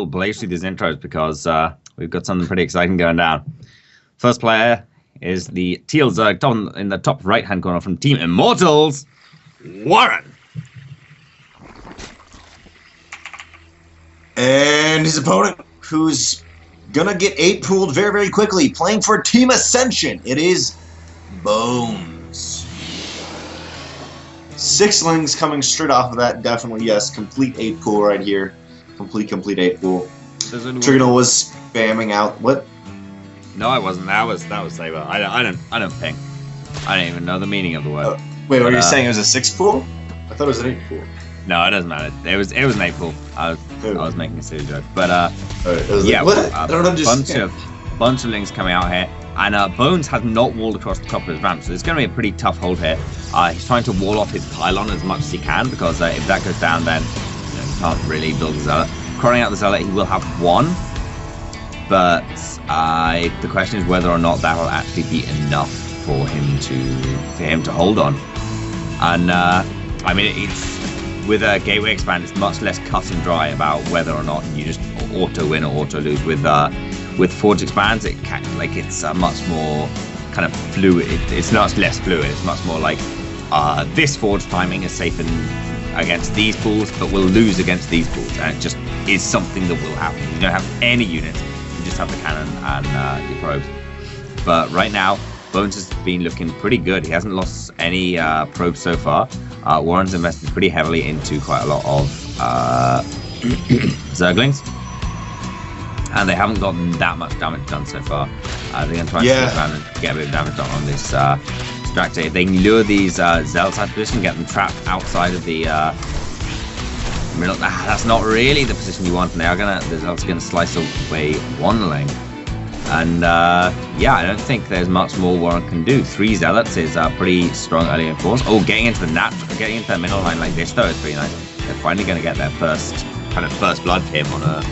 will blaze through these intros because we've got something pretty exciting going down. First player is the Teal Zerg in the top right-hand corner from Team Immortals, WarreN. And his opponent, who's gonna get 8 pooled very, very quickly, playing for Team Ascension. It is Bones. 6 lings coming straight off of that. Definitely, yes. Complete 8 pool right here. Complete 8 pool. Trigonal was spamming out. What? No, I wasn't. That was Saber. I don't ping. I don't even know the meaning of the word. Wait, what were you saying? It was a 6 pool? I thought it was an 8 pool. No, it doesn't matter. It was an 8 pool. I was making a silly joke, but yeah, like, I don't understand. bunch of links coming out here, and Bones has not walled across the top of his ramp, so it's going to be a pretty tough hold here. He's trying to wall off his pylon as much as he can because if that goes down, then he can't really build a zealot. Crawling out the zealot, he will have 1, but the question is whether or not that will actually be enough for him to hold on. And I mean, it's with a gateway expand, it's much less cut and dry about whether or not you just auto win or auto lose. With Forge expands, it's a much more kind of fluid. It's not less fluid. It's much more like this Forge timing is safe against these pools, but will lose against these pools, and it just is something that will happen. You don't have any units. You just have the cannon and your probes. But right now, Bones has been looking pretty good. He hasn't lost any probes so far. WarreN's invested pretty heavily into quite a lot of Zerglings, and they haven't gotten that much damage done so far. They're going to try and get a bit of damage done on this Distractor. If they can lure these Zealots out of position, get them trapped outside of the middle. That's not really the position you want, and the Zealots are going to slice away 1 lane. And yeah, I don't think there's much more WarreN can do. 3 Zealots is pretty strong early in force. Oh, getting into the middle line like this though is pretty nice. They're finally going to get their first blood him on a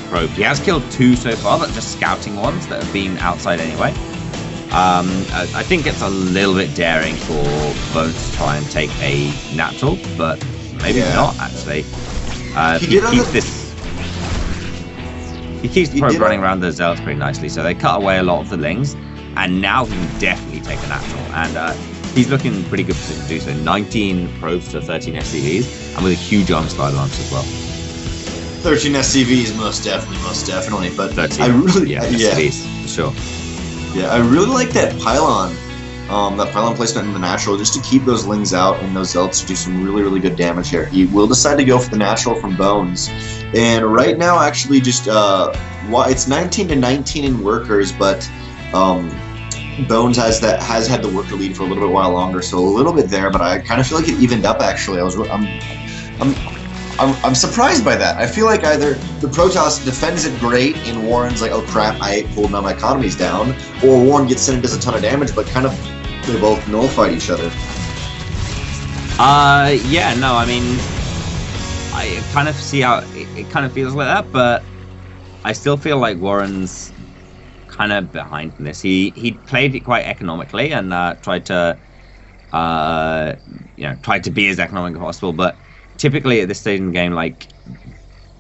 probe. He has killed 2 so far, but just scouting ones that have been outside anyway. I think it's a little bit daring for Bones to try and take a natural, but maybe not actually. He keeps the probe running around the Zealots pretty nicely, so they cut away a lot of the lings, and now he can definitely take a natural, and he's looking in pretty good position to do so. 19 probes to 13 SCVs, and with a huge arm slide launch as well. 13 SCVs, most definitely, but 13, I really, SCVs, for sure. Yeah, I really like that pylon placement in the natural, just to keep those lings out and those Zealots to do some really, really good damage here. He will decide to go for the natural from Bones. And right now, actually, just it's 19 to 19 in workers, but Bones has had the worker lead for a little bit while longer, so a little bit there. But I kind of feel like it evened up. Actually, I'm surprised by that. I feel like either the Protoss defends it great, and WarreN's like, oh crap, I pulled now my economy's down, or WarreN gets in and does a ton of damage, but kind of they both nullified each other. Yeah, no, I mean, I kind of see how it kind of feels like that, but I still feel like WarreN's kind of behind in this. He played it quite economically and tried to be as economic as possible, but typically at this stage in the game, like,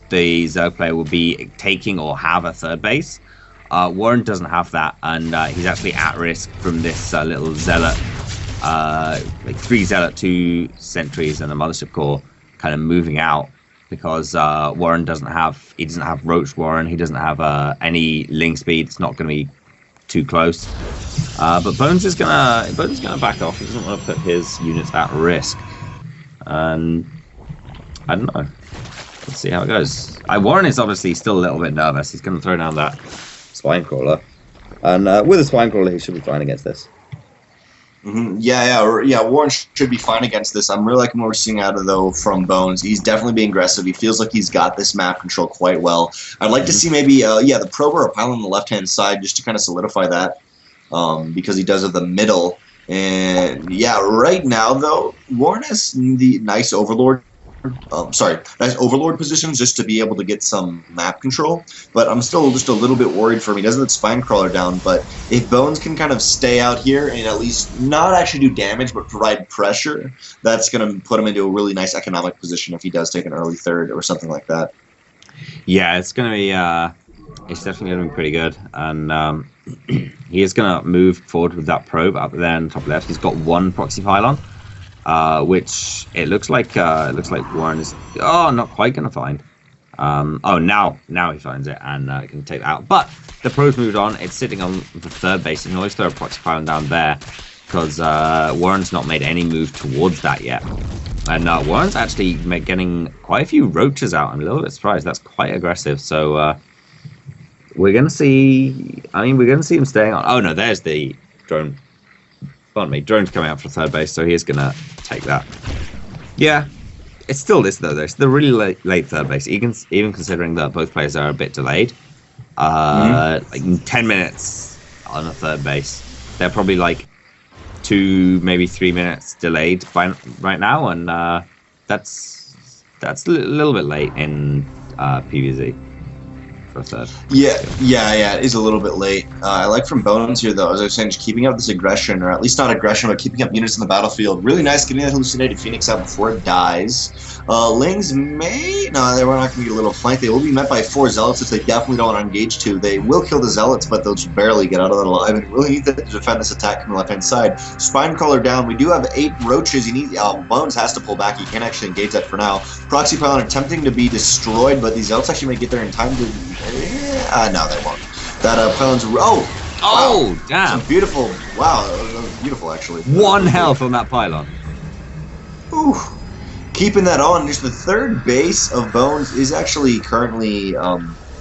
the Zerg player will be taking or have a 3rd base. WarreN doesn't have that, and he's actually at risk from this little Zealot, like 3 Zealot, 2 Sentries, and a Mothership Core kind of moving out, because WarreN doesn't have Roach WarreN, he doesn't have any ling speed. It's not going to be too close. But Bones is gonna back off. He doesn't want to put his units at risk, and I don't know. Let's see how it goes. WarreN is obviously still a little bit nervous. He's going to throw down that Swine Crawler, and with a Swine Crawler, he should be fine against this. Yeah. WarreN should be fine against this. I'm really liking what we're seeing out of though from Bones. He's definitely being aggressive. He feels like he's got this map control quite well. I'd like to see maybe the probe or a pylon on the left hand side just to kind of solidify that, because he does have the middle. And yeah, right now though, WarreN has the nice Overlord nice Overlord positions just to be able to get some map control. But I'm still just a little bit worried for him. He doesn't have Spine Crawler down, but if Bones can kind of stay out here and at least not actually do damage but provide pressure, that's going to put him into a really nice economic position if he does take an early third or something like that. Yeah, it's gonna be it's definitely gonna be pretty good, and he is gonna move forward with that probe up there in the top left. He's got one proxy pylon, which it looks like WarreN is not quite gonna find. Oh, now he finds it and can take that out. But the probe's moved on. It's sitting on the third base. You can always throw a proxy pylon down there because WarreN's not made any move towards that yet. And WarreN's actually getting quite a few roaches out. I'm a little bit surprised. That's quite aggressive. So we're going to see... I mean, we're going to see him staying on... Oh, no, there's the drone. Pardon me. Drone's coming out for third base, so he's going to take that. Yeah. It's still this, though. It's the really late third base, even considering that both players are a bit delayed. Like 10 minutes on a third base. They're probably like 2, maybe 3 minutes delayed right now, and that's a little bit late in PvZ for a third. Yeah, it is a little bit late. I like from Bones here, though, as I was saying, just keeping up this aggression, or at least not aggression, but keeping up units in the battlefield. Really nice getting that hallucinated Phoenix out before it dies. Lings may... No, they were not going to get a little flank. They will be met by 4 Zealots, which they definitely don't want to engage to. They will kill the Zealots, but they'll just barely get out of that alive, and really need to defend this attack from the left-hand side. Spine Crawler down. We do have 8 Roaches. You need... Bones has to pull back. He can't actually engage that for now. Proxy Pylon attempting to be destroyed, but these Zealots actually may get there in time to... no, they won't. That Pylon's... Oh, wow. Damn. Some beautiful... Wow, that was beautiful, actually. 1 health on that Pylon. Ooh. Keeping that on, just the third base of Bones is actually currently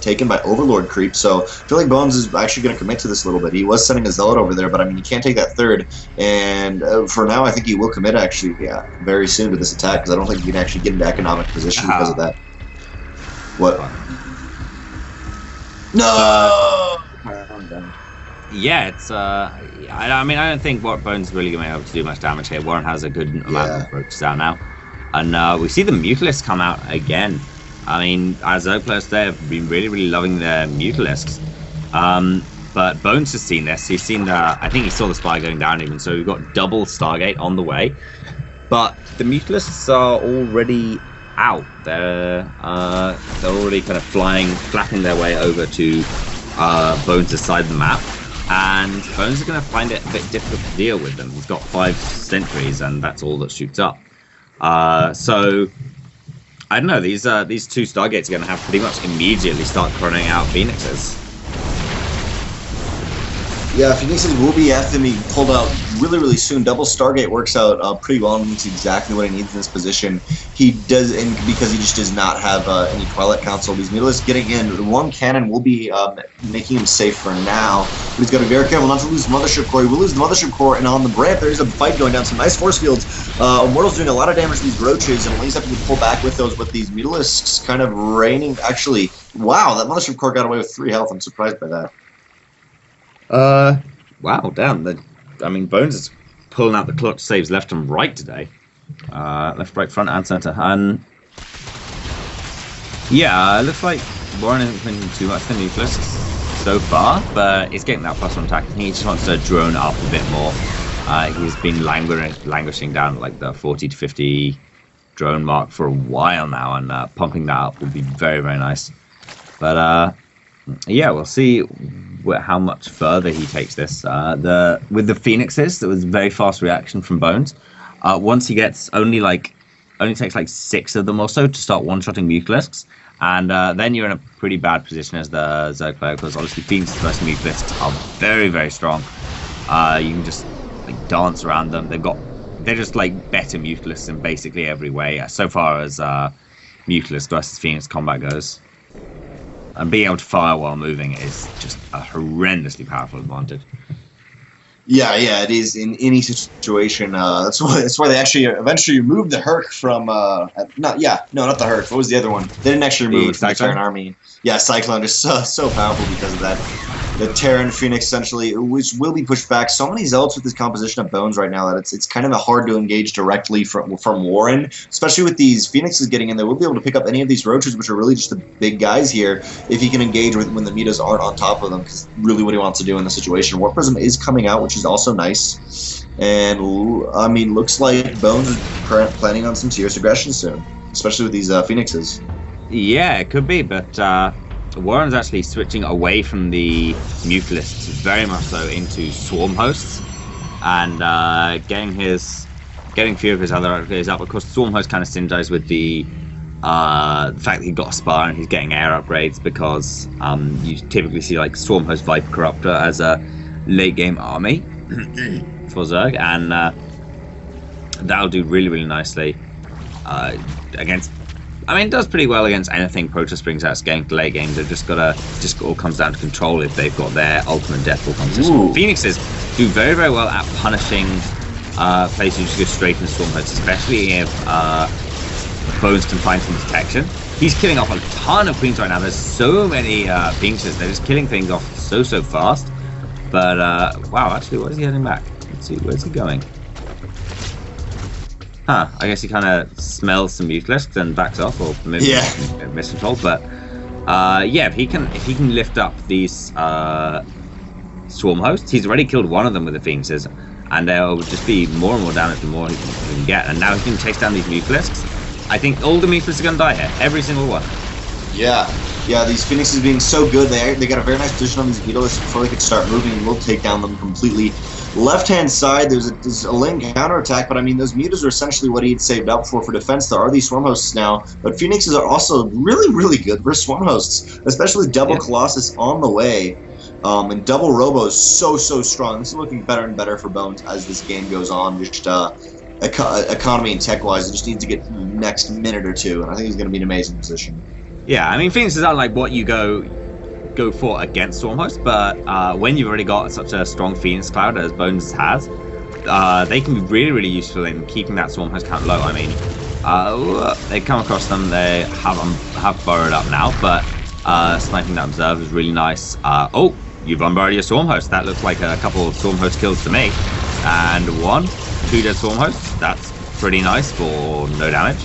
taken by Overlord creep, so I feel like Bones is actually going to commit to this a little bit. He was sending a Zealot over there, but I mean, you can't take that third, and for now, I think he will commit actually, very soon to this attack, because I don't think he can actually get into economic position because of that. What? No! Yeah, it's I mean, I don't think Bones is really going to be able to do much damage here. WarreN has a good amount of roaches out now. And we see the Mutalisks come out again. I mean, as Zoe players there have been really loving their Mutalisks. But Bones has seen this. He's seen I think he saw the Spy going down even, so we've got double Stargate on the way. But the Mutalisks are already out. They're already kind of flapping their way over to Bones' side of the map. And Bones is going to find it a bit difficult to deal with them. He's got 5 sentries, and that's all that shoots up. So I don't know. These 2 Stargates are going to have pretty much immediately start churning out Phoenixes. Yeah, Phoenixes will be after me pulled out really soon. Double Stargate works out pretty well and means exactly what he needs in this position. He does, and because he just does not have any Twilight Council. These Mutalisks getting in. 1 cannon will be making him safe for now. But he's got to be very careful not to lose Mothership Core. He will lose the Mothership Core, and on the ramp there is a fight going down. Some nice force fields. Immortal's doing a lot of damage to these Roaches, and Lings have to pull back with those. But these Mutalisks kind of raining. Actually, wow, that Mothership Core got away with 3 health. I'm surprised by that. Wow, damn. I mean, Bones is pulling out the clutch saves left and right today. Left, right, front, and center. And yeah, it looks like WarreN hasn't been too much for Mutalisks so far, but he's getting that +1 attack. He just wants to drone up a bit more. He's been languishing down at like the 40 to 50 drone mark for a while now, and pumping that up would be very nice. But yeah, we'll see how much further he takes this. With the Phoenixes, there was very fast reaction from Bones. Once he gets only takes like 6 of them or so to start one-shotting Mutalisks, and then you're in a pretty bad position as the Zerg player, because obviously Phoenix versus Mutalisks are very strong. You can just like dance around them. They're just like better Mutalisks in basically every way, so far as Mutalisk versus Phoenix combat goes. And being able to fire while moving is just a horrendously powerful advantage. Yeah, it is in any situation. That's why they actually eventually removed the Herc from not the Herc. What was the other one? They didn't actually remove it from the Terran army. Yeah, Cyclone is so powerful because of that. The Terran Phoenix essentially, which will be pushed back. So many Zealots with this composition of Bones right now that it's kind of hard to engage directly from WarreN, especially with these Phoenixes getting in there. We'll be able to pick up any of these Roaches, which are really just the big guys here, if he can engage with when the Metas aren't on top of them, because really what he wants to do in the situation. Warp Prism is coming out, which is also nice. And, I mean, looks like Bones is planning on some serious aggression soon, especially with these Phoenixes. Yeah, it could be, but WarreN's actually switching away from the Mutalisks very much so into Swarm Hosts, and getting a few of his other upgrades up. Of course, Swarm Host kind of synergizes with the fact that he got a Spire and he's getting air upgrades, because you typically see like Swarm Host Viper Corruptor as a late game army for Zerg, and that'll do really, really nicely against. I mean, it does pretty well against anything Protoss brings out getting to late game. They've just all comes down to control if they've got their ultimate deathfall competition. Phoenixes do very, very well at punishing players who just go straight into Storm Hosts, especially if Bones can find some detection. He's killing off a ton of queens right now. There's so many Phoenixes. They're just killing things off so fast. But wow, actually, what is he heading back? Let's see, where's he going? Huh, I guess he kind of smells some Mutalisks and backs off, or maybe miscontrolled. But yeah, if he can lift up these Swarm Hosts, he's already killed one of them with the Phoenixes, and there will just be more and more damage the more he can get. And now he can chase down these Mutalisks. I think all the Mutalisks are going to die here, every single one. Yeah, these Phoenixes being so good, they got a very nice position on these Mutalisks before they could start moving. We'll take down them completely. Left-hand side, there's a lane counterattack, but I mean, those Mutas are essentially what he'd saved up for defense. There are these Swarm Hosts now, but Phoenixes are also really, really good versus Swarm Hosts, especially double Colossus on the way. And double Robo is so strong. This is looking better and better for Bones as this game goes on. Just economy and tech-wise, it just needs to get the next minute or two, and I think he's going to be in an amazing position. Yeah, I mean, Phoenixes aren't like what you go for against Swarm Hosts, but when you've already got such a strong Phoenix Cloud as Bones has, they can be really, really useful in keeping that Swarm Host count low. I mean, they come across them, they have burrowed up now, but sniping that Observer is really nice. Oh, you've unburrowed your Swarm Host. That looks like a couple of Swarm Host kills to me. And 2 dead Swarm Hosts. That's pretty nice for no damage.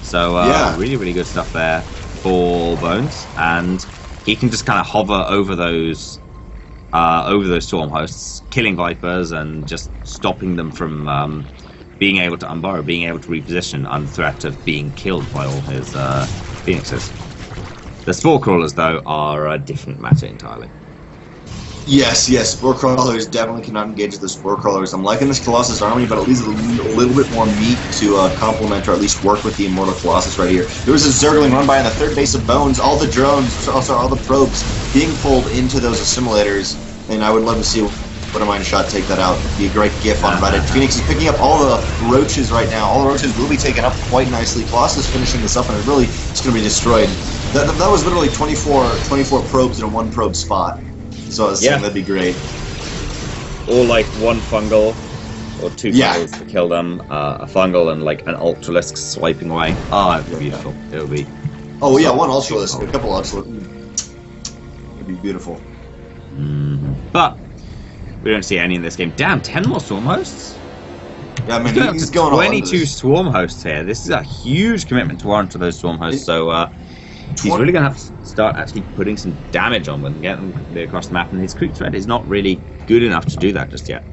So really, really good stuff there for Bones, and he can just kind of hover over those Swarm Hosts, killing Vipers and just stopping them from being able to unburrow, being able to reposition under threat of being killed by all his Phoenixes. The Spore Crawlers, though, are a different matter entirely. Yes, Spore Crawlers definitely cannot engage with the Spore Crawlers. I'm liking this Colossus army, but at least a little bit more meat to complement or at least work with the Immortal Colossus right here. There was a Zergling run by on the third base of Bones, all the drones, also all the probes being pulled into those assimilators, and I would love to see what a mind shot take that out. It'd be a great gif on Reddit. Phoenix is picking up all the roaches right now. All the roaches will be taken up quite nicely. Colossus finishing this up, and it really is going to be destroyed. That was literally 24 probes in a 1 probe spot. So I was saying that'd be great. Or like 1 fungal, or 2 fungals to kill them, a fungal and like an Ultralisk swiping away. Oh, it'd be beautiful. It would be. Oh yeah, 1 Ultralisk, a couple Ultralisk. It'd be beautiful. But we don't see any in this game. Damn, 10 more Swarm Hosts? Yeah, I mean, he's going 22 Swarm Hosts here. This is a huge commitment to warrant to those Swarm Hosts, so he's really going to have to start actually putting some damage on them and getting them across the map, and his creep threat is not really good enough to do that just yet.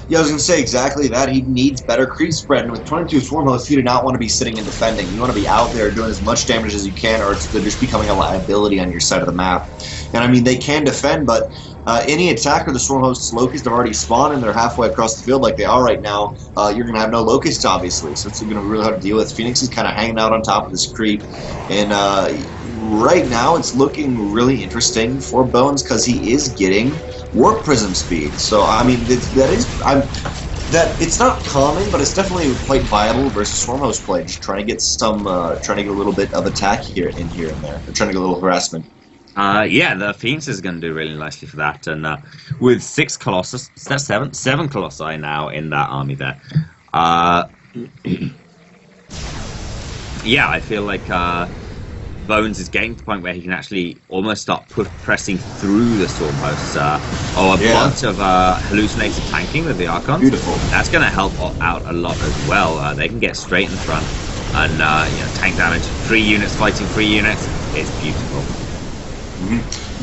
Yeah, I was going to say exactly that. He needs better creep spread, and with 22 Swarm Hosts, you do not want to be sitting and defending. You want to be out there doing as much damage as you can, or they're just becoming a liability on your side of the map. And I mean, they can defend, but any attacker the Swarm Hosts Locusts have already spawned and they're halfway across the field like they are right now, you're going to have no Locusts, obviously, so it's going to be really hard to deal with. Phoenix is kind of hanging out on top of this creep, and right now it's looking really interesting for Bones because he is getting Warp Prism speed. So, I mean, it's not common, but it's definitely quite viable versus Swarm Host play. Just trying to get trying to get a little bit of attack here and there. They're trying to get a little harassment. Yeah, the Phoenix is going to do really nicely for that, and with 6 Colossus, that's 7 Colossi now in that army there. Yeah, I feel like Bones is getting to the point where he can actually almost start pressing through the Storm Hosts. A bunch of hallucinated tanking with the Archons. Beautiful. That's going to help out a lot as well. They can get straight in front, and tank damage, 3 units fighting 3 units. It's beautiful.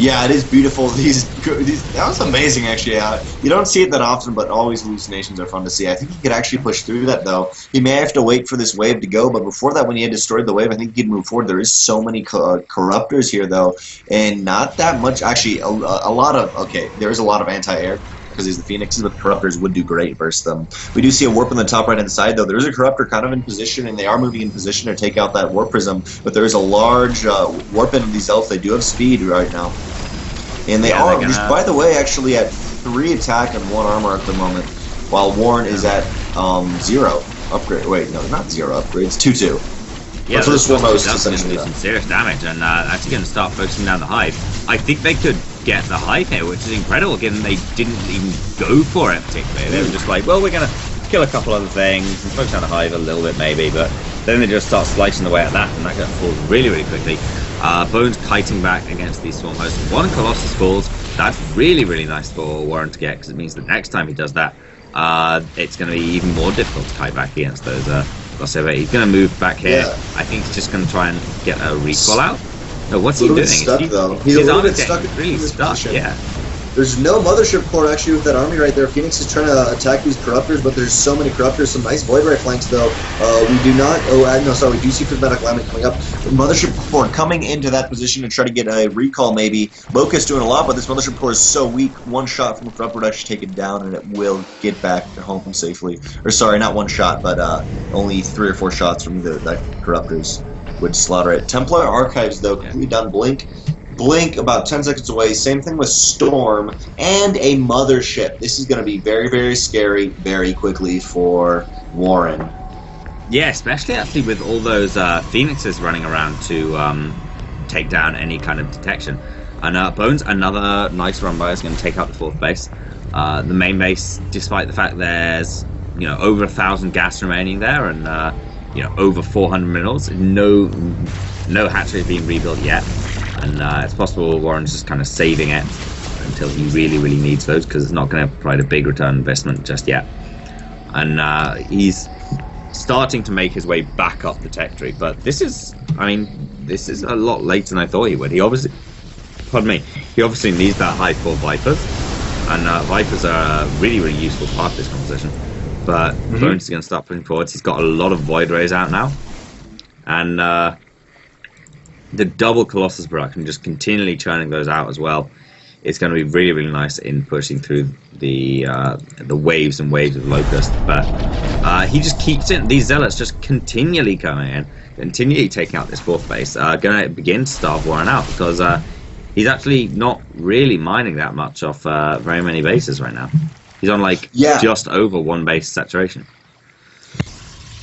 Yeah, it is beautiful. That was amazing, actually. You don't see it that often, but always hallucinations are fun to see. I think he could actually push through that, though. He may have to wait for this wave to go, but before that, when he had destroyed the wave, I think he could move forward. There is so many corruptors here, though, and not that much. Actually, a lot of there is a lot of anti-air because he's the Phoenixes, but the Corruptors would do great versus them. We do see a Warp on the top right-hand side, though. There is a Corruptor kind of in position, and they are moving in position to take out that Warp Prism, but there is a large Warp into these Elves. They do have speed right now. And they are, by the way, actually at 3 attack and 1 armor at the moment, while WarreN is at 0 upgrade. Wait, no, not 0 upgrades, 2-2. Yeah, so this one is going to do some serious damage, and actually going to start focusing down the Hive. I think they could get the Hive here, which is incredible, given they didn't even go for it particularly. They were just like, well, we're going to kill a couple other things and focus on the Hive a little bit maybe, but then they just start slicing away at that, and that gets falls really, really quickly. Bones kiting back against these Swarm Hosts. 1 Colossus falls. That's really, really nice for WarreN to get, because it means that next time he does that, it's going to be even more difficult to kite back against those He's going to move back here. Yeah. I think he's just going to try and get a recall out. No, what's he doing? Stuck, though. He's a little bit stuck. Really stuck, yeah. There's no Mothership Core actually with that army right there. Phoenix is trying to attack these Corruptors, but there's so many Corruptors. Some nice Void Ray flanks, though. We do not... we do see Prismatic Alignment coming up. Mothership Core coming into that position to try to get a recall, maybe. Locust doing a lot, but this Mothership Core is so weak. 1 shot from the Corruptor would actually take it down, and it will get back home safely. Or, sorry, not 1 shot, but only 3 or 4 shots from that Corruptors would slaughter it. Templar Archives, though, completely done. Blink about 10 seconds away. Same thing with Storm and a Mothership. This is going to be very, very scary very quickly for WarreN. Yeah, especially actually with all those Phoenixes running around to take down any kind of detection. And Bones, another nice run by, is going to take out the 4th base. The main base, despite the fact there's over 1,000 gas remaining there and over 400 minerals, no hatchery being rebuilt yet. And it's possible WarreN's just kind of saving it until he really, really needs those, because it's not going to provide a big return investment just yet. And he's starting to make his way back up the tech tree, but this is a lot later than I thought he would. He obviously needs that high for Vipers, and Vipers are a really, really useful part of this composition. But Bones is going to start pushing forwards. He's got a lot of Void Rays out now, and the double Colossus production, just continually churning those out as well. It's going to be really, really nice in pushing through the waves and waves of Locust. But he just keeps it. These Zealots just continually coming in, continually taking out this 4th base. Going to begin to starve WarreN out, because he's actually not really mining that much off very many bases right now. He's on just over 1 base saturation.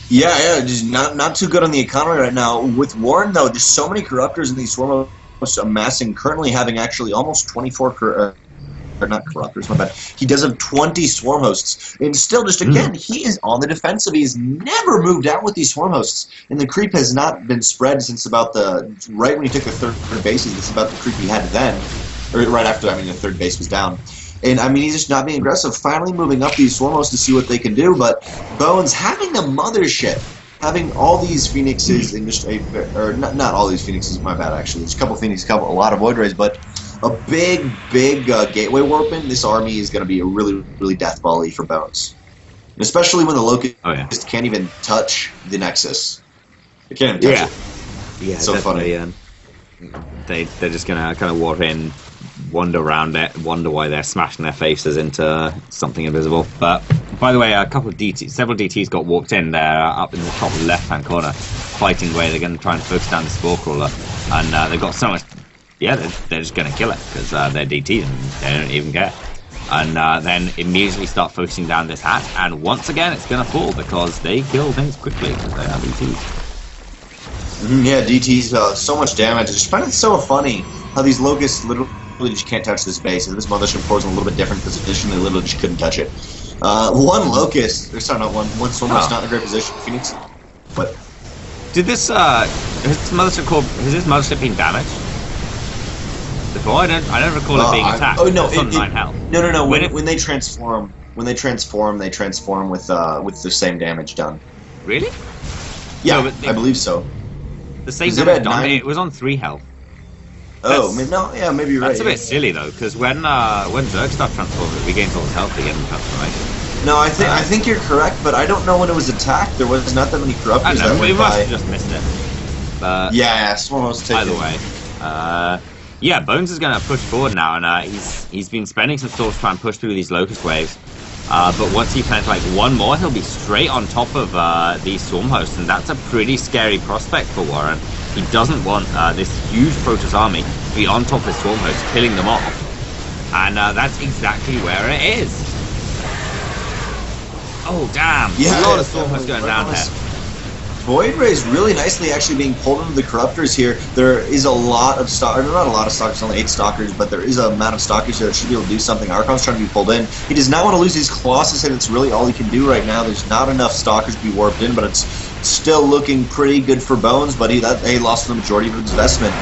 Yeah, just not too good on the economy right now. With WarreN, though, there's so many Corruptors in these Swarm Hosts amassing, currently having actually almost 24 not Corruptors, my bad. He does have 20 Swarm Hosts. And still, just again, he is on the defensive. He's never moved out with these Swarm Hosts. And the creep has not been spread since about right when he took the 3rd bases. This is about the creep he had then. Or right after, the 3rd base was down. And, he's just not being aggressive. Finally moving up these Swarm Hosts to see what they can do. But Bones, having the Mothership, having all these Phoenixes, in just not all these Phoenixes, my bad, actually. There's a couple Phoenixes, a lot of Void Rays, but a big Gateway Warp in, this army is going to be a really, really deathball-y for Bones. And especially when the Locust can't even touch the Nexus. They can't even touch it. Yeah, so funny. They're just going to kind of warp in, wander around it, wonder why they're smashing their faces into something invisible. But by the way, several DTs got walked in there up in the top left-hand corner, fighting away. They're going to try and focus down the Spore Crawler, and they've got so much. Yeah, they're just going to kill it because they're DTs and they don't even care. And then immediately start focusing down this hat, and once again it's going to fall because they kill things quickly because they are DTs. Yeah, DTs, so much damage. I just find it so funny how these Locusts literally just can't touch this base. And this Mothership Core is in a little bit different position. They literally just couldn't touch it. One Locust, or sorry, not one Swarm Host, not in a great position. Phoenix, but did this has this Mothership been damaged before? I don't recall it being attacked. Oh no, it's on 9 health. No. When they transform, they transform with the same damage done. Really? Yeah, no, I believe so. The same damage done. It was on 3 health. Oh, maybe, no, yeah, maybe you're right. That's a bit silly though, because when Zergstar transformed, it regains all its health again in transformation. No, I think you're correct, but I don't know when it was attacked. There was not that many corruptors I don't know, that we went must by. have just missed it. But Yeah, someone was taking. either way, yeah, Bones is going to push forward now, and he's been spending some storms to try and push through these locust waves. But once he plants like one more, he'll be straight on top of these swarm hosts, and that's a pretty scary prospect for WarreN. He doesn't want this huge Protoss army to be on top of his swarm hosts, killing them off, and that's exactly where it is. Oh damn! Yeah, a lot of swarm hosts going down here. Void Rays really nicely actually being pulled into the corruptors here. There is a lot of stock, not a lot of stalkers, only 8 stalkers, but there is a amount of stalkers here that should be able to do something. Archon's trying to be pulled in. He does not want to lose his Colossus, and it's really all he can do right now. There's not enough stalkers to be warped in, but it's still looking pretty good for Bones, but he lost the majority of his investment.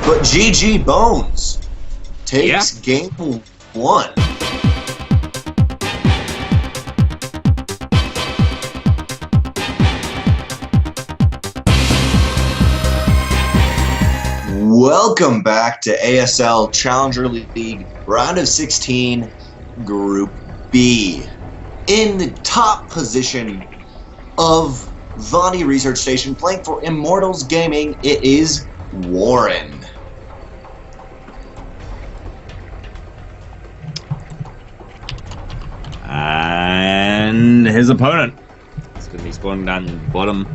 But GG Bones takes game 1. Welcome back to ASL Challenger League Round of 16 Group B. In the top position of Vonnie Research Station, playing for Immortals Gaming, it is WarreN. And his opponent is going to be spawning down the bottom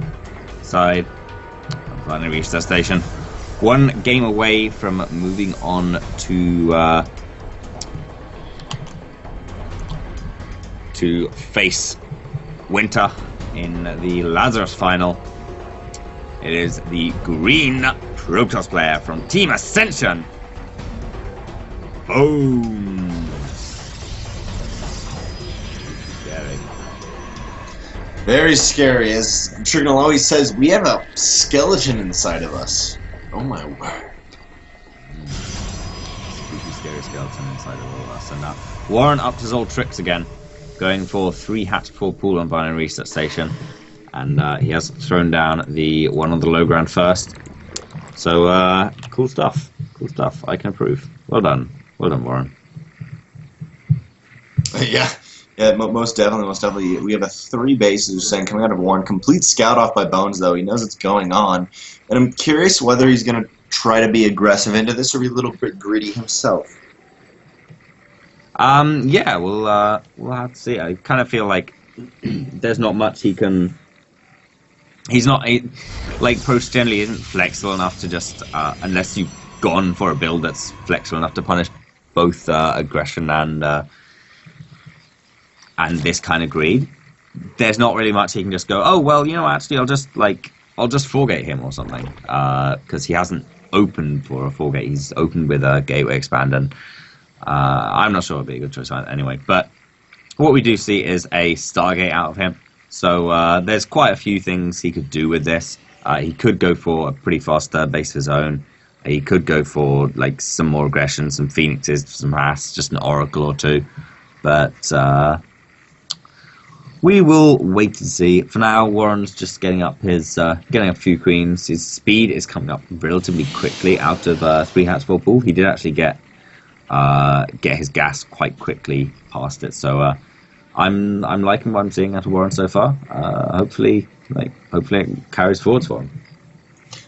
side of Vonnie Research Station. One game away from moving on to face Winter in the Lazarus final. It is the green Protoss player from Team Ascension, Bones. Scary. Very scary, as Trigonal always says, we have a skeleton inside of us. Oh my word. Spooky, scary skeleton inside of all of us. And now WarreN upped his old tricks again, going for 3 hatch full pool on Binary Research Station. And he has thrown down the one on the low ground first. So, cool stuff. Cool stuff. I can approve. Well done. Well done, WarreN. Yeah, most definitely. We have a 3 bases saying coming out of WarreN. Complete scout off by Bones, though. He knows what's going on. And I'm curious whether he's going to try to be aggressive into this or be a little bit greedy himself. Yeah, we'll have to see. I kind of feel like there's not much he can... He's not... like, Protoss generally isn't flexible enough to just... unless you've gone for a build that's flexible enough to punish both aggression and this kind of greed, there's not really much he can just go, oh, well, you know, actually, I'll just 4-gate him or something, because he hasn't opened for a 4-gate. He's opened with a gateway expand, and I'm not sure it'd be a good choice anyway. But what we do see is a Stargate out of him, so there's quite a few things he could do with this. He could go for a pretty fast base of his own. He could go for like some more aggression, some Phoenixes, some harass, just an Oracle or 2. But we will wait to see. For now, WarreN's just getting up a few queens. His speed is coming up relatively quickly out of 3 hats full pool. He did actually get his gas quite quickly past it. So I'm liking what I'm seeing out of WarreN so far. Hopefully it carries forwards for him.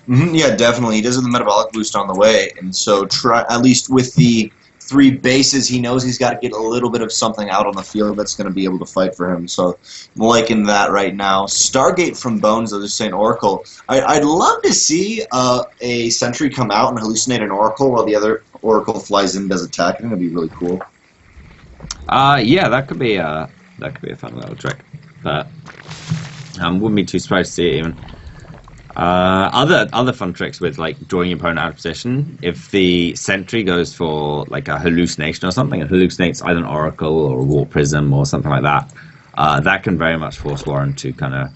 Yeah, definitely. He does have the metabolic boost on the way, and so try at least with the 3 bases, he knows he's got to get a little bit of something out on the field that's going to be able to fight for him. So I'm liking that right now. Stargate from Bones, though, just saying Oracle. I'd love to see a Sentry come out and hallucinate an Oracle while the other Oracle flies in and does attack. I think that'd be really cool. Yeah, that could be a fun little trick. But wouldn't be too surprised to see it even. Other fun tricks with like drawing your opponent out of position. If the sentry goes for like a hallucination or something, and hallucinates either an Oracle or a Warp Prism or something like that, that can very much force WarreN to kind of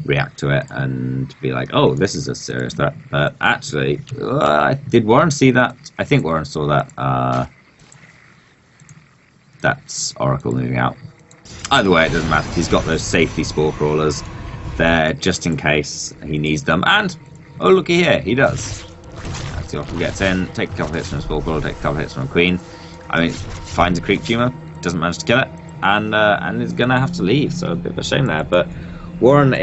react to it and be like, oh, this is a serious threat. But actually, did WarreN see that? I think WarreN saw that. That's Oracle moving out. Either way, it doesn't matter. He's got those safety spore crawlers there just in case he needs them. And, oh, looky here, he does. the Oracle gets in, take a couple hits from a Squirrel, take a couple hits from a Queen. I mean, finds a Creep Tumor, doesn't manage to kill it, and is gonna have to leave. So a bit of a shame there. But WarreN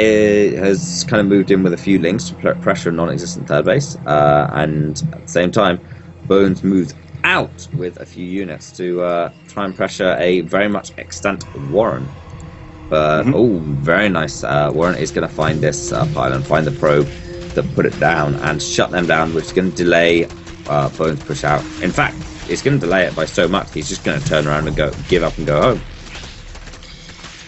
has kind of moved in with a few links to pressure a non-existent third base, and at the same time, Bones moves out with a few units to try and pressure a very much extant WarreN. But oh, very nice. WarreN is going to find this pylon, find the probe that put it down, and shut them down, which is going to delay Bones' push out. In fact, it's going to delay it by so much he's just going to turn around and give up and go home.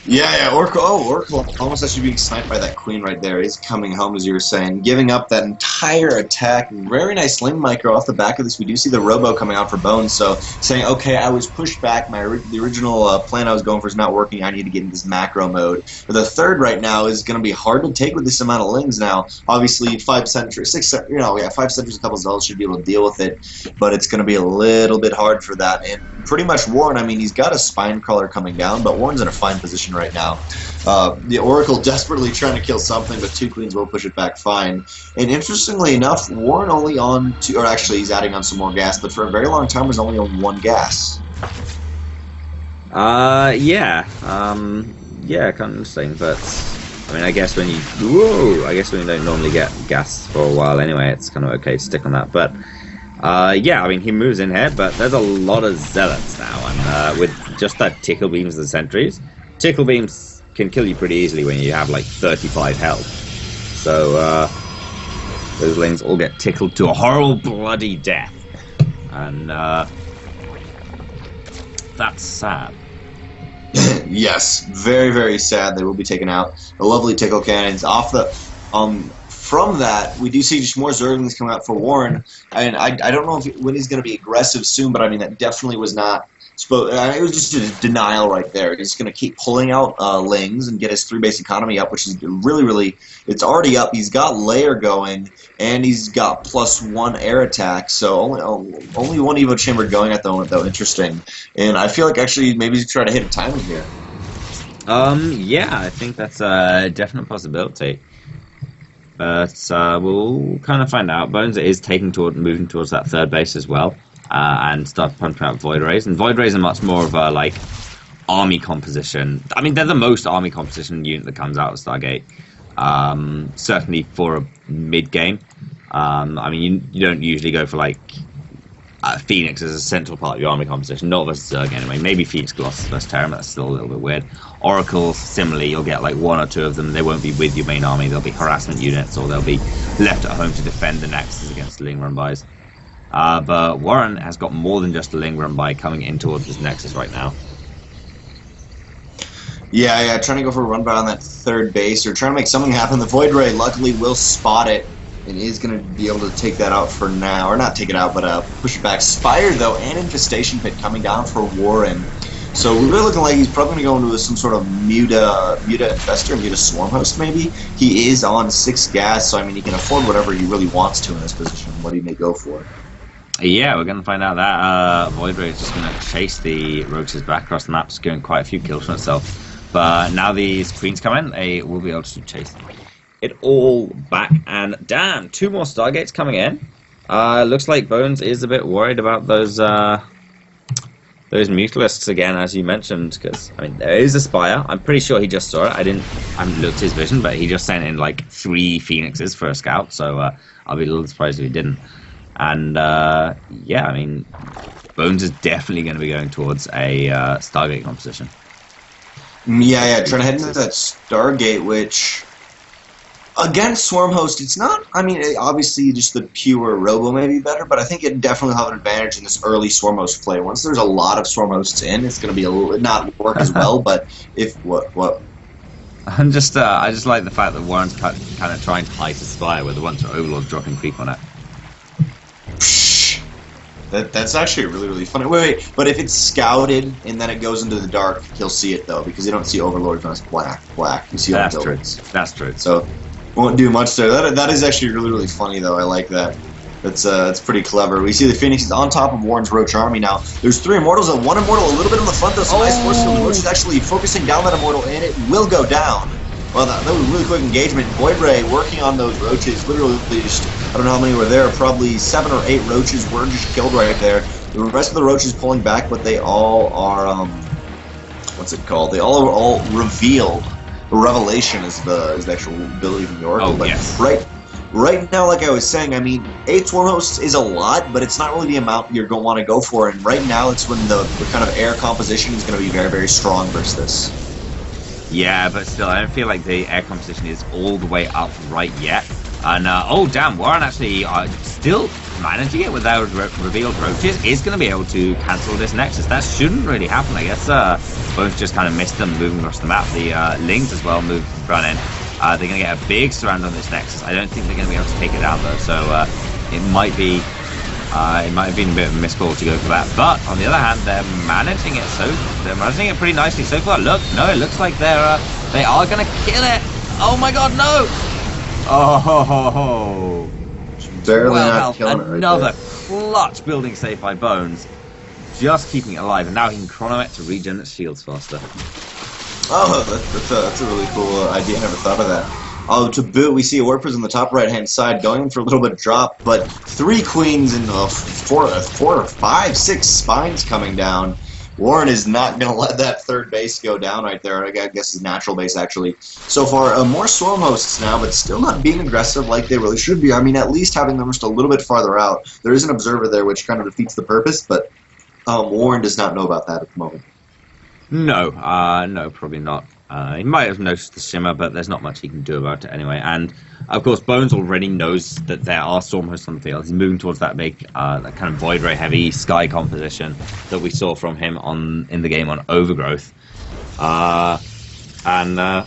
Yeah, Oracle. Oh, Oracle almost actually being sniped by that Queen right there. He's coming home, as you were saying, giving up that entire attack. Very nice lane micro off the back of this. We do see the Robo coming out for Bones, so saying, okay, I was pushed back. The original plan I was going for is not working. I need to get into this macro mode. But the third right now is going to be hard to take with this amount of lings now. Obviously, 5 sentries, 6, 5 sentries, a couple of zealots should be able to deal with it, but it's going to be a little bit hard for that. And pretty much WarreN, I mean, he's got a spine crawler coming down, but WarreN's in a fine position right now. The Oracle desperately trying to kill something, but 2 Queens will push it back fine. And interestingly enough, WarreN only on 2, or actually he's adding on some more gas, but for a very long time was only on 1 gas. Yeah, kind of interesting, but I mean, I guess when you don't normally get gas for a while anyway, it's kind of okay to stick on that. But yeah, I mean, he moves in here, but there's a lot of zealots now, and with just that tickle beams of the sentries. Tickle beams can kill you pretty easily when you have like 35 health. So those lings all get tickled to a horrible bloody death. And that's sad. Yes, very, very sad. They will be taken out. The lovely tickle cannons off the from that, we do see just more Zerglings coming out for WarreN. And I don't know when he's going to be aggressive soon, but I mean, that definitely was not... it was just a denial right there. He's going to keep pulling out lings and get his 3 base economy up, which is really, really... It's already up. He's got layer going, and he's got +1 air attack, so only 1 Evo chamber going at the moment, though. Interesting. And I feel like actually maybe he's trying to hit a timing here. Yeah, I think that's a definite possibility. But we'll kind of find out. Bones is moving towards that third base as well. And start pumping out Void Rays. And Void Rays are much more of a, like, army composition. I mean, they're the most army composition unit that comes out of Stargate. Certainly for a mid-game. I mean, you don't usually go for, like, Phoenix as a central part of your army composition. Not versus Zerg anyway. Maybe Phoenix Colossus versus Terran, that's still a little bit weird. Oracles, similarly, you'll get, like, 1 or 2 of them. They won't be with your main army. They'll be harassment units, or they'll be left at home to defend the Nexus against Ling run-bys. But WarreN has got more than just a ling run by coming in towards this Nexus right now. Yeah, trying to go for a run by on that third base, or trying to make something happen. The Void Ray luckily will spot it, and is going to be able to take that out for now. Or not take it out, but push it back. Spire, though, and Infestation Pit coming down for WarreN. So we're really looking like he's probably going to go into some sort of Muta Infestor, Muta Swarm Host, maybe. He is on 6 gas, so I mean, he can afford whatever he really wants to in this position, what he may go for. Yeah, we're going to find out that Void Ray is just going to chase the Roaches back across the map, securing quite a few kills for itself. But now these Queens come in, they will be able to chase it all back. And damn, 2 more Stargates coming in. Looks like Bones is a bit worried about those Mutalisks again, as you mentioned, because I mean there is a Spire. I'm pretty sure he just saw it. I haven't looked at his vision, but he just sent in like 3 Phoenixes for a scout, so I'll be a little surprised if he didn't. And yeah, I mean, Bones is definitely going to be going towards a Stargate composition. Yeah, trying to head into that Stargate, which against Swarm Host, it's not. I mean, obviously, just the pure Robo may be better, but I think it definitely have an advantage in this early Swarm Host play. Once there's a lot of Swarm Hosts in, it's going to be a little not work as well. But if what? I just like the fact that WarreN's kind of trying to hide his Spire with a bunch of Overlords dropping creep on it. That's actually really, really funny. Wait, but if it's scouted and then it goes into the dark, he'll see it, though, because you don't see Overlords when it's black. You see all the buildings. That's true. So, won't do much there. That is actually really, really funny, though. I like that. That's pretty clever. We see the Phoenix is on top of WarreN's Roach army now. There's 3 Immortals and 1 Immortal a little bit on the front, though. So nice force field. The Roach is actually focusing down that Immortal, and it will go down. Well, that was a really quick engagement. Void Ray working on those roaches. Literally just, I don't know how many were there. Probably 7 or 8 roaches were just killed right there. The rest of the roaches pulling back, but they all are, what's it called? They all are all revealed. Revelation is the actual ability from the Oracle. Oh, but yes. Right now, like I was saying, I mean, 8 Swarm Hosts is a lot, but it's not really the amount you're going to want to go for. And right now, it's when the kind of air composition is going to be very, very strong versus this. Yeah, but still, I don't feel like the air composition is all the way up right yet. And, oh damn, WarreN actually still managing it without revealed roaches is going to be able to cancel this Nexus. That shouldn't really happen, I guess. Both just kind of missed them moving across the map. The Lings as well moved front end. They're going to get a big surround on this Nexus. I don't think they're going to be able to take it down, though. So it might have been a bit of a miscall to go for that. But on the other hand, they're managing it pretty nicely so far. Look, no, it looks like they are going to kill it. Oh my God, no! Oh, barely not killing it. Another clutch building save by Bones, just keeping it alive, and now he can chrono it to regen its shields faster. Oh, that's a really cool idea. I never thought of that. Oh, to boot, we see a Warpers on the top right-hand side going in for a little bit of drop, but 3 Queens and 4 or 5, 6 Spines coming down. WarreN is not going to let that third base go down right there. I guess his natural base, actually. So far, more Swarm Hosts now, but still not being aggressive like they really should be. I mean, at least having them just a little bit farther out. There is an Observer there, which kind of defeats the purpose, but WarreN does not know about that at the moment. No, no, probably not. He might have noticed the shimmer, but there's not much he can do about it anyway. And of course, Bones already knows that there are Storm Hosts on the field. He's moving towards that big, that kind of Void Ray heavy sky composition that we saw from him in the game on Overgrowth. And we'll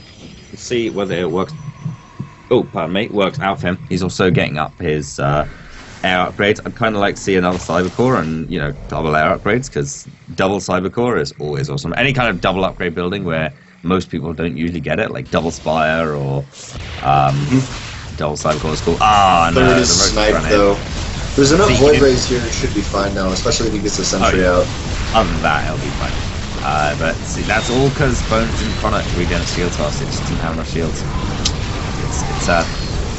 see whether it works. Oh, pardon me, works out for him. He's also getting up his air upgrades. I'd kind of like to see another Cybercore and, you know, double air upgrades, because double Cybercore is always awesome. Any kind of double upgrade building where most people don't usually get it, like double Spire or double Cybercore is cool. Ah, no, third is sniped, though. There's enough Void Rays here, it should be fine now, especially if he gets the Sentry out. Other than that, it'll be fine. But see, that's all because Bones didn't chrono to regen shields fast. It just didn't have enough shields. It's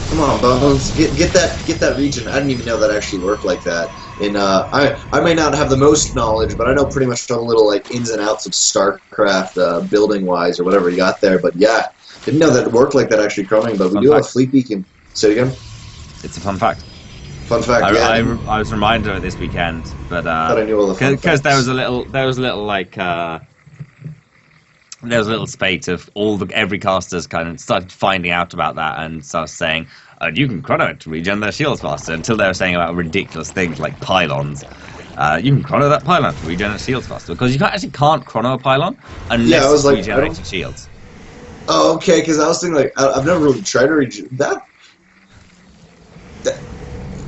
Come on, Bones, get that region. I didn't even know that actually worked like that. And I may not have the most knowledge, but I know pretty much all the little like ins and outs of StarCraft, building wise or whatever you got there. But yeah, didn't know that it worked like that actually chroning. But we do have Fleet Beacon. Say it again. It's a fun fact. Fun fact. I was reminded of it this weekend, but I knew all the fun because there was a little like there was a little spate of every casters kind of started finding out about that and started saying, you can chrono it to regen their shields faster, until they were saying about ridiculous things like pylons. You can chrono that pylon to regen its shields faster, because you can't chrono a pylon unless it's regenerating shields. Oh, okay, because I was thinking, like, I've never really tried to regen that.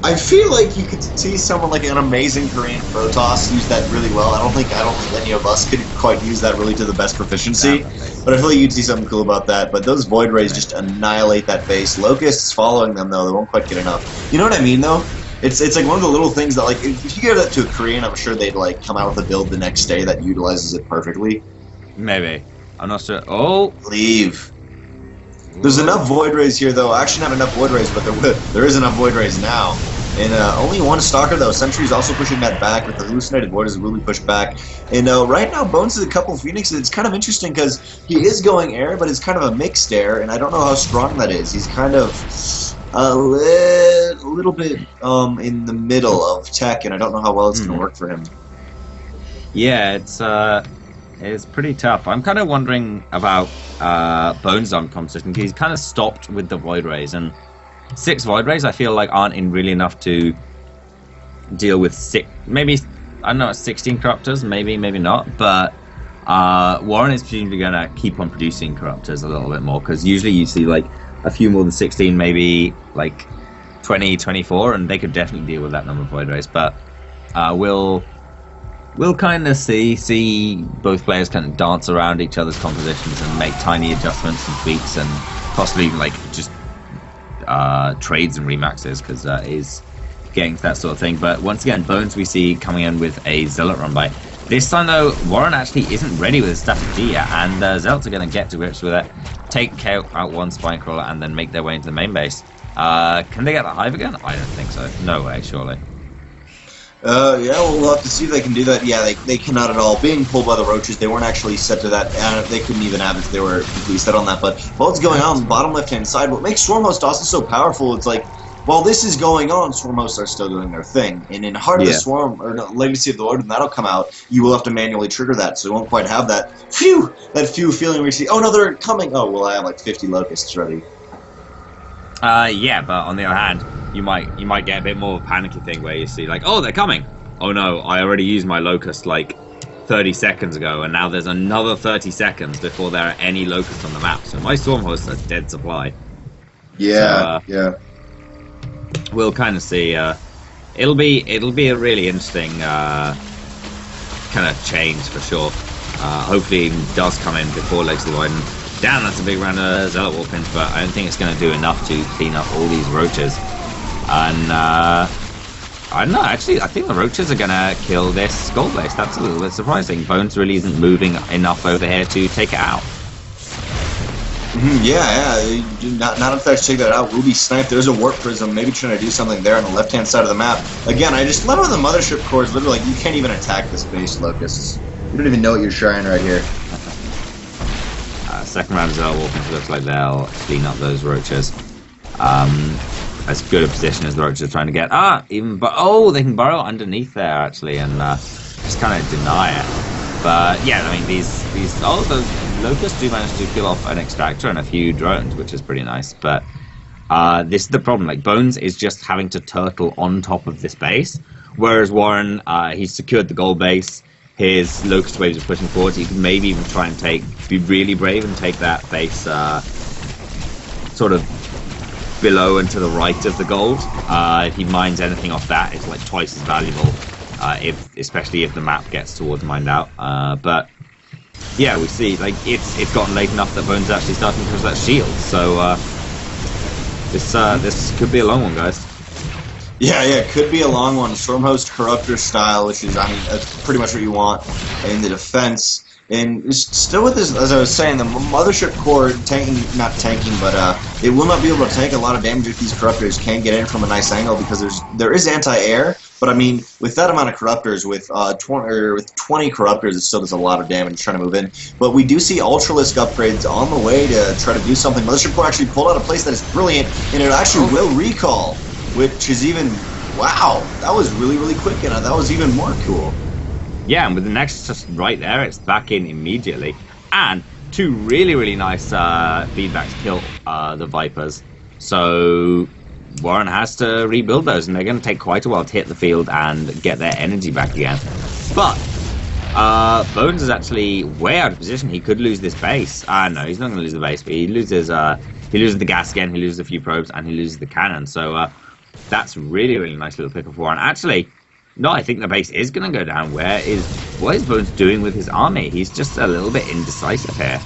I feel like you could see someone like an amazing Korean Protoss use that really well. I don't think any of us could quite use that really to the best proficiency. But I feel like you'd see something cool about that. But those Void Rays just annihilate that base. Locusts following them, though, they won't quite get enough. You know what I mean, though? It's like one of the little things that, like, if you give that to a Korean, I'm sure they'd, like, come out with a build the next day that utilizes it perfectly. Maybe. I'm not sure. Oh! Leave. There's enough Void Rays here, though. Actually, not enough Void Rays, but there is enough Void Rays now. And only one Stalker, though. Sentry's also pushing that back, with the Hallucinated Void is really pushed back. And right now, Bones has a couple of Phoenixes. It's kind of interesting, because he is going air, but it's kind of a mixed air, and I don't know how strong that is. He's kind of a little bit in the middle of tech, and I don't know how well it's going to work for him. Yeah, it's pretty tough. I'm kind of wondering about Bones' on composition. He's kind of stopped with the Void Rays, and 6 Void Rays I feel like aren't in really enough to deal with 6, maybe, I don't know, 16 Corruptors, maybe not, but WarreN is presumably going to keep on producing Corruptors a little bit more, because usually you see like a few more than 16, maybe like 20, 24, and they could definitely deal with that number of Void Rays, but we'll kind of see both players kind of dance around each other's compositions and make tiny adjustments and tweaks, and possibly even like just trades and remaxes, because is getting to that sort of thing. But once again, Bones we see coming in with a Zealot run by. This time though, WarreN actually isn't ready with his static G yet, and Zealots are going to get to grips with it. take out one spine crawler and then make their way into the main base. Can they get the hive again? I don't think so. No way, surely. Yeah, well, we'll have to see if they can do that. Yeah, they cannot at all. Being pulled by the roaches, they weren't actually set to that. They couldn't even have it if they were completely set on that. But what's going on the bottom left-hand side, what makes Swarmhost also so powerful, it's like, while this is going on, Swarmhosts are still doing their thing. And in Heart of the Swarm, or no, Legacy of the Lord, when that'll come out, you will have to manually trigger that, so you won't quite have that phew feeling where you see, oh no, they're coming. Oh, well, I have like 50 locusts ready. Yeah, but on the other hand, you might get a bit more of a panicky thing where you see like, oh, they're coming. Oh no, I already used my locust like 30 seconds ago, and now there's another 30 seconds before there are any locusts on the map. So my Swarmhosts are dead supply. Yeah, yeah. We'll kind of see. It'll be a really interesting kind of change for sure. Hopefully it does come in before Legacy of the Void. Damn, that's a big round of Zealot Warpins, but I don't think it's going to do enough to clean up all these roaches. And I don't know, actually, I think the roaches are going to kill this Gold Base. That's a little bit surprising. Bones really isn't moving enough over here to take it out. Yeah. Not enough to check that out. Ruby sniped. There's a Warp Prism, maybe trying to do something there on the left-hand side of the map. Again, I just love how the Mothership Core is literally like, you can't even attack this base, Locusts. You don't even know what you're trying right here. Second round of Zealot Warpins looks like they'll clean up those roaches. As good a position as the roaches are trying to get. But they can burrow underneath there actually, and just kind of deny it. But yeah, I mean the locusts do manage to kill off an extractor and a few drones, which is pretty nice. But this is the problem. Like Bones is just having to turtle on top of this base, whereas WarreN, he's secured the gold base. His locust waves are pushing forward. So he can maybe even try and be really brave and take that base sort of below and to the right of the gold. If he mines anything off that, it's like twice as valuable. Especially if the map gets towards mined out. But yeah, we see like it's gotten late enough that Bones is actually starting to push that shield. So this could be a long one, guys. Yeah, it could be a long one. Stormhost Corruptor style, which is, I mean, that's pretty much what you want in the defense. And still with this, as I was saying, the Mothership Core not tanking, but it will not be able to tank a lot of damage if these Corruptors can get in from a nice angle, because there is anti-air, but I mean, with that amount of Corruptors, with 20 Corruptors, it still does a lot of damage trying to move in. But we do see Ultralisk upgrades on the way to try to do something. Mothership Core actually pulled out a place that is brilliant, and it actually will recall, which is even, wow, that was really, really quick, and that was even more cool. Yeah, and with the Nexus just right there, it's back in immediately. And two really, really nice feedbacks kill the Vipers. So WarreN has to rebuild those, and they're going to take quite a while to hit the field and get their energy back again. But Bones is actually way out of position. He could lose this base. No, he's not going to lose the base, but he loses the gas again, he loses a few probes, and he loses the cannon. So that's really, really nice little pick up for WarreN. Actually, no, I think the base is going to go down. What is Bones doing with his army? He's just a little bit indecisive here.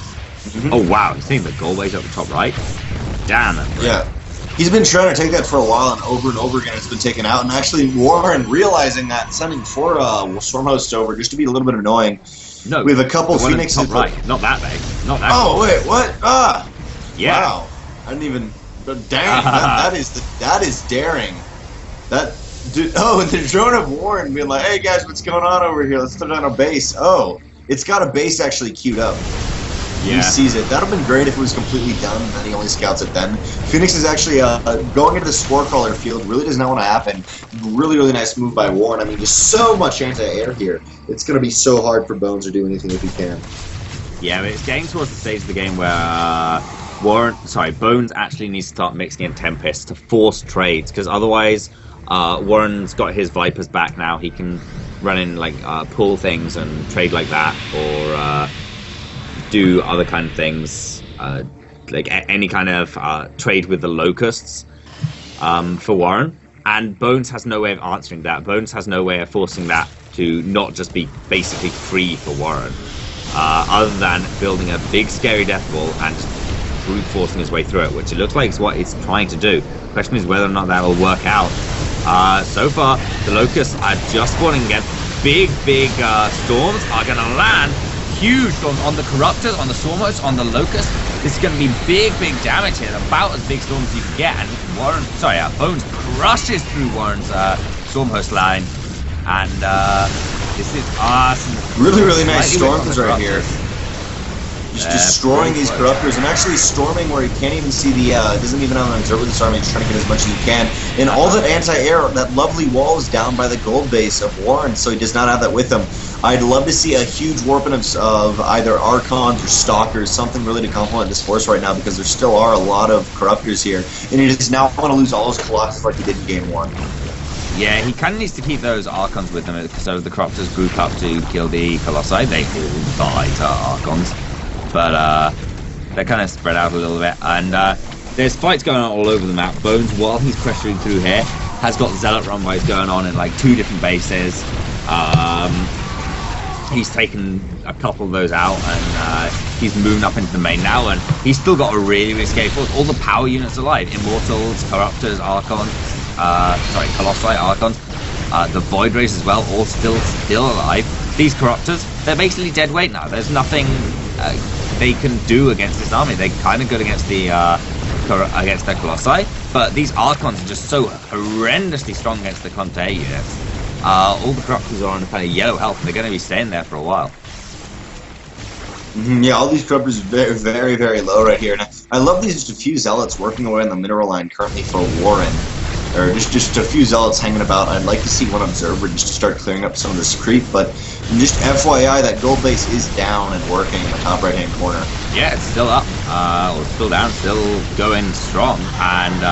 Oh, wow. He's taking the gold base up the top right. Damn. Yeah. He's been trying to take that for a while, and over again it's been taken out. And actually, WarreN realizing that, sending 4 Stormhosts over just to be a little bit annoying. No, we have a couple Phoenixes. Top right. Not that base. Not that. Oh, wait, what? Yeah. Wow. I didn't even... Dang, that is daring. Dude, and the drone of WarreN being like, hey guys, what's going on over here? Let's put it on a base. Oh, it's got a base actually queued up. Yeah. He sees it. That would have been great if it was completely done, and then he only scouts it then. Phoenix is actually going into the Spore Crawler field. Really does not want to happen. Really, really nice move by WarreN. I mean, just so much anti-air here. It's going to be so hard for Bones to do anything if he can. Yeah, but it's getting towards the stage of the game where Bones actually needs to start mixing in Tempest to force trades, because otherwise... WarreN's got his Vipers back now. He can run in, like, pull things and trade like that, or do other kind of things, like any kind of trade with the Locusts for WarreN. And Bones has no way of answering that. Bones has no way of forcing that to not just be basically free for WarreN, other than building a big, scary death ball and just brute forcing his way through it, which it looks like is what he's trying to do. The question is whether or not that will work out. So far, the Locusts are just spawning again. Big storms are going to land. Huge storms on the Corruptors, on the Stormhosts, on the Locusts. This is going to be big damage here, about as big storm as you can get. And Bones crushes through WarreN's Stormhost line. And this is awesome. Really nice storms right here. Just destroying these corruptors and actually storming where he can't even see the, doesn't even have an observer this army. He's trying to get as much as he can. And all that anti-air, that lovely wall is down by the gold base of WarreN, so he does not have that with him. I'd love to see a huge warping of either Archons or Stalkers, something really to complement this force right now, because there still are a lot of corruptors here. And he does now want to lose all his Colossus like he did in Game 1. Yeah, he kind of needs to keep those Archons with him, so the corruptors group up to kill the Colossi. They all die to Archons. But they're kind of spread out a little bit, and there's fights going on all over the map. Bones, while he's pressuring through here, has got Zealot runways going on in like 2 different bases. He's taken a couple of those out, and he's moving up into the main now, and he's still got a really scary force. All the power units alive: Immortals, Corruptors, Archons, Colossi, Archons, the Void Rays as well, all still alive. These Corruptors, they're basically dead weight now. There's nothing they can do against this army. They're kind of good against the Colossi, but these Archons are just so horrendously strong against the Conte units. All the Corruptors are on kind of yellow health, and they're going to be staying there for a while. Yeah, all these Corruptors are very low right here. And I love these just a few Zealots working away on the mineral line currently for WarreN. Or just a few Zealots hanging about. I'd like to see one Observer just to start clearing up some of this creep, but just FYI, that gold base is down and working in the top right-hand corner. Yeah, it's still up, or still down, still going strong, and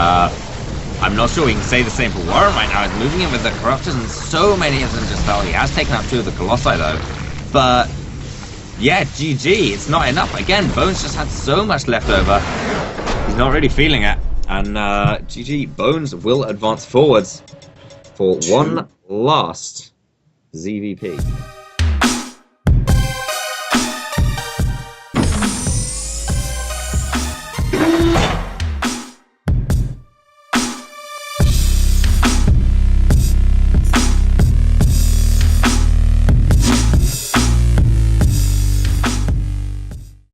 I'm not sure we can say the same for WarreN right now. He's moving in with the Corruptors, and so many of them just fell. He has taken out 2 of the Colossi, though, but yeah, GG, it's not enough. Again, Bones just had so much left over. He's not really feeling it. And GG, Bones will advance forwards for one last ZVP.